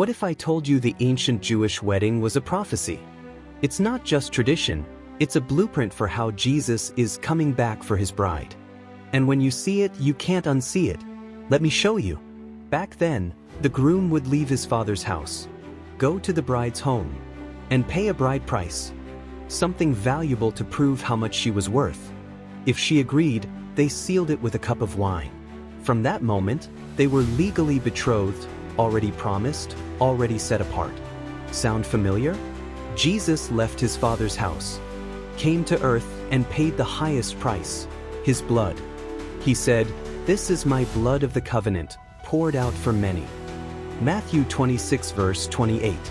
What if I told you the ancient Jewish wedding was a prophecy? It's not just tradition, it's a blueprint for how Jesus is coming back for his bride. And when you see it, you can't unsee it. Let me show you. Back then, the groom would leave his father's house, go to the bride's home, and pay a bride price, something valuable to prove how much she was worth. If she agreed, they sealed it with a cup of wine. From that moment, they were legally betrothed, already promised, already set apart. Sound familiar? Jesus left his father's house, came to earth and paid the highest price, his blood. He said, "This is my blood of the covenant, poured out for many." Matthew 26 verse 28.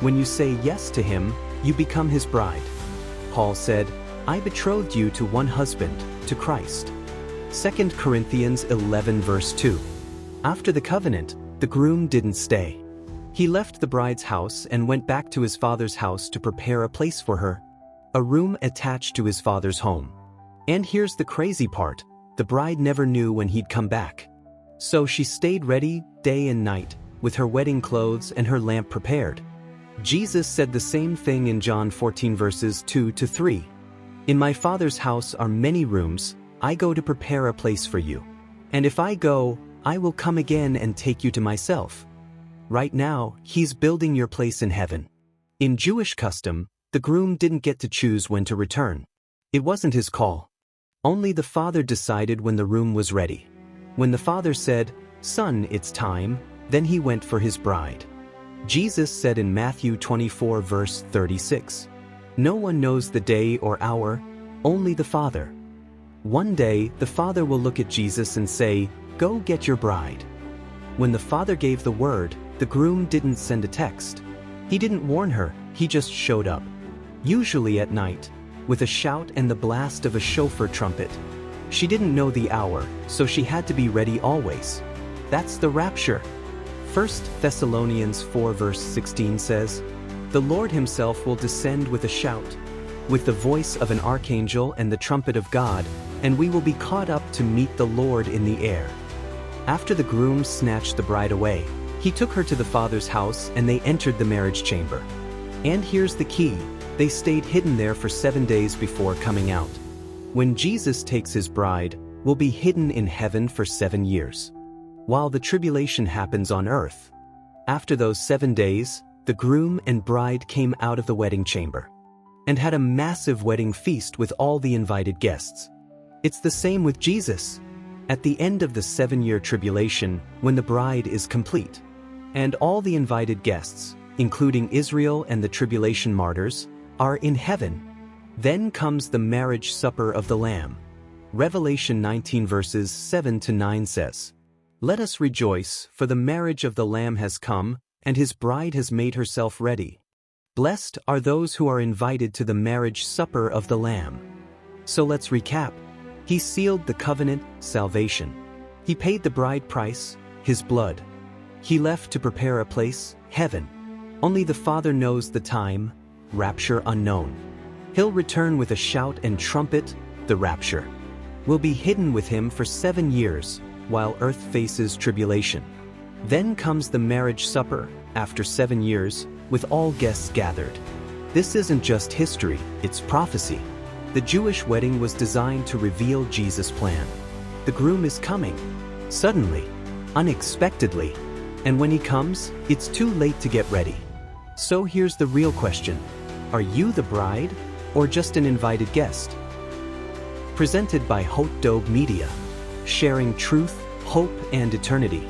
When you say yes to him, you become his bride. Paul said, "I betrothed you to one husband, to Christ." 2 Corinthians 11 verse 2. After the covenant, the groom didn't stay. He left the bride's house and went back to his father's house to prepare a place for her, a room attached to his father's home. And here's the crazy part, the bride never knew when he'd come back. So she stayed ready day and night, with her wedding clothes and her lamp prepared. Jesus said the same thing in John 14 verses 2 to 3. "In my Father's house are many rooms, I go to prepare a place for you. And if I go, I will come again and take you to myself." Right now, he's building your place in heaven. In Jewish custom, the groom didn't get to choose when to return. It wasn't his call. Only the father decided when the room was ready. When the father said, "Son, it's time," then he went for his bride. Jesus said in Matthew 24 verse 36, "No one knows the day or hour, only the Father." One day, the father will look at Jesus and say, "Go get your bride." When the father gave the word, the groom didn't send a text. He didn't warn her, he just showed up. Usually at night, with a shout and the blast of a shofar trumpet. She didn't know the hour, so she had to be ready always. That's the rapture. 1 Thessalonians 4 verse 16 says, "The Lord himself will descend with a shout, with the voice of an archangel and the trumpet of God, and we will be caught up to meet the Lord in the air." After the groom snatched the bride away, he took her to the father's house and they entered the marriage chamber. And here's the key, they stayed hidden there for 7 days before coming out. When Jesus takes his bride, we'll be hidden in heaven for 7 years, while the tribulation happens on earth. After those 7 days, the groom and bride came out of the wedding chamber and had a massive wedding feast with all the invited guests. It's the same with Jesus. At the end of the 7-year tribulation, when the bride is complete, and all the invited guests, including Israel and the tribulation martyrs, are in heaven, then comes the marriage supper of the Lamb. Revelation 19 verses 7 to 9 says, "Let us rejoice, for the marriage of the Lamb has come, and his bride has made herself ready. Blessed are those who are invited to the marriage supper of the Lamb." So let's recap. He sealed the covenant, salvation. He paid the bride price, his blood. He left to prepare a place, heaven. Only the Father knows the time, rapture unknown. He'll return with a shout and trumpet, the rapture. We'll be hidden with him for 7 years, while earth faces tribulation. Then comes the marriage supper, after 7 years, with all guests gathered. This isn't just history, it's prophecy. The Jewish wedding was designed to reveal Jesus' plan. The groom is coming, suddenly, unexpectedly, and when he comes, it's too late to get ready. So here's the real question. Are you the bride, or just an invited guest? Presented by Hot Dog Media, sharing truth, hope, and eternity.